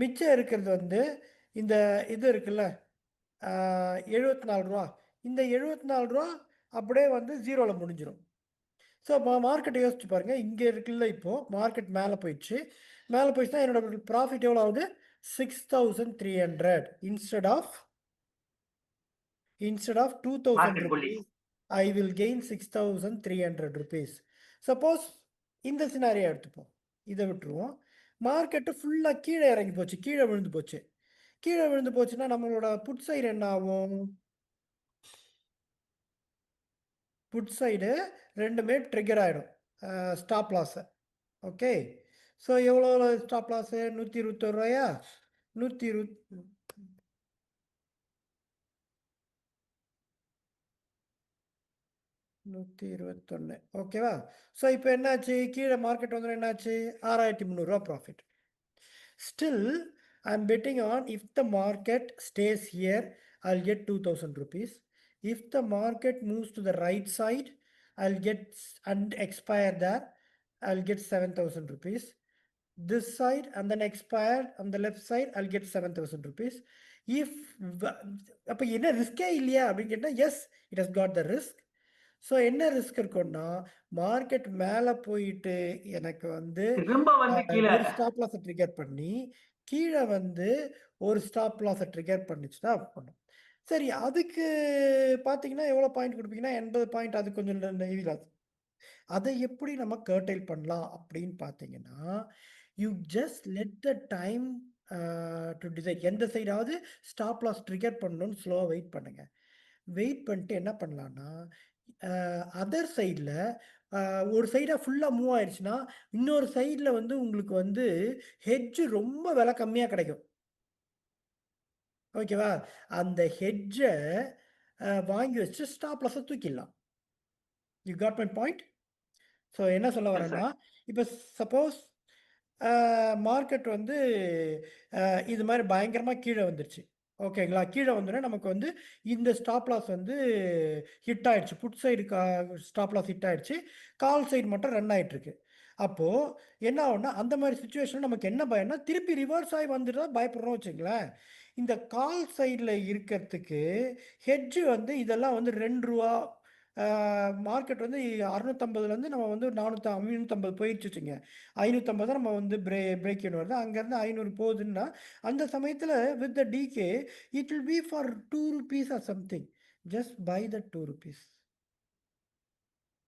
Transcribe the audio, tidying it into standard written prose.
மிச்சம் இருக்கிறது வந்து இந்த இது இருக்குல்ல, ரூ. 74. இந்த ரூ. 74 அப்படியே வந்து 0ல முடிஞ்சிரும். ஸோ மார்க்கெட்ட யோசிச்சு பாருங்க. இங்க இருக்குல்ல இப்போ மார்க்கெட் மேல போயிடுச்சு. மேல போயிடுச்சுன்னா என்னோட ப்ராஃபிட் எவ்வளோ ஆகுது? 6,300 instead of 2,000 market rupees, I will gain 6,300 rupees. Suppose இந்த சினாரியா எடுத்துப்போம். இதை விட்டுருவோம். மார்க்கெட்டு ஃபுல்லாக கீழே இறங்கி போச்சு, கீழே விழுந்து போச்சு. கீழே விழுந்து போச்சுன்னா நம்மளோட புட் சைடு என்ன ஆகும்? புட் சைடு ரெண்டுமே ட்ரிகர் ஆகிடும், ஸ்டாப் லாஸை. ஓகே, ஸோ எவ்வளோ ஸ்டாப் லாஸு? 121 120 121. ஓகேவா? ஸோ இப்போ என்னாச்சு? கீழே மார்க்கெட் வந்து என்னாச்சு? 6,300 profit. Still, I'm betting on if the market stays here, I'll get 2,000 rupees. If the market moves to the right side, I'll get and expire there, I'll get 7,000 rupees. This side and then expired on the left side, I'll get 7,000 rupees. If அப்போ என்ன ரிஸ்கே இல்லையா அப்படின்னு கேட்டால், yes, it has got the risk. So என்ன risk இருக்குன்னா, market மேலே போயிட்டு எனக்கு வந்து திரும்ப வந்து கீழே ஒரு ஸ்டாப் லாஸை ட்ரிகர் பண்ணி கீழே வந்து ஒரு ஸ்டாப் லாஸை ட்ரிகர் பண்ணிச்சுன்னா பண்ணும். சரி, அதுக்கு பார்த்தீங்கன்னா எவ்வளோ பாயிண்ட் கொடுப்பீங்கன்னா 80 பாயிண்ட். அது கொஞ்சம் நெய்விலாது. அதை எப்படி நம்ம கர்டைல் பண்ணலாம் அப்படின்னு பார்த்தீங்கன்னா, you just let the time to decide. எந்த சைடாவது ஸ்டாப் லாஸ் ட்ரிகர் பண்ணணும்னு ஸ்லோவாக வெயிட் பண்ணுங்க. வெயிட் பண்ணிட்டு என்ன பண்ணலான்னா, அதர் சைடில் ஒரு சைடாக ஃபுல்லாக மூவ் ஆயிடுச்சுன்னா இன்னொரு சைடில் வந்து உங்களுக்கு வந்து ஹெட்ஜு ரொம்ப விலை கம்மியாக கிடைக்கும். ஓகேவா? அந்த ஹெட்ஜை வாங்கி வச்சு ஸ்டாப் லாஸை தூக்கிடலாம். You got my point? So என்ன சொல்ல வரேன்னா, இப்போ சப்போஸ் மார்க்கெட் வந்து இது மாதிரி பயங்கரமாக கீழே வந்துருச்சு. ஓகேங்களா? கீழே வந்தோடனே நமக்கு வந்து இந்த ஸ்டாப் லாஸ் வந்து ஹிட் ஆயிடுச்சு. Put side stop loss hit ஆயிடுச்சு. கால் சைடு மட்டும் ரன் ஆயிட்டுருக்கு. அப்போது என்ன ஆகும்னா, அந்த மாதிரி சுச்சுவேஷன் நமக்கு என்ன பயம்னா, திருப்பி ரிவர்ஸ் ஆகி வந்துட்டு தான் பயப்படுறோம் வச்சுங்களேன். இந்த கால் சைடில் இருக்கிறதுக்கு ஹெட்ஜு வந்து இதெல்லாம் வந்து ரூ. 2, மார்க்கெட் வந்து 650லேருந்து நம்ம வந்து 550 போயிடுச்சு வச்சுங்க. 550 தான் நம்ம வந்து பிரேக் ஈவன் வருது. அங்கேருந்து 500 போகுதுன்னா அந்த சமயத்தில் with the decay it will be for 2 rupees or something. Just by the 2 rupees.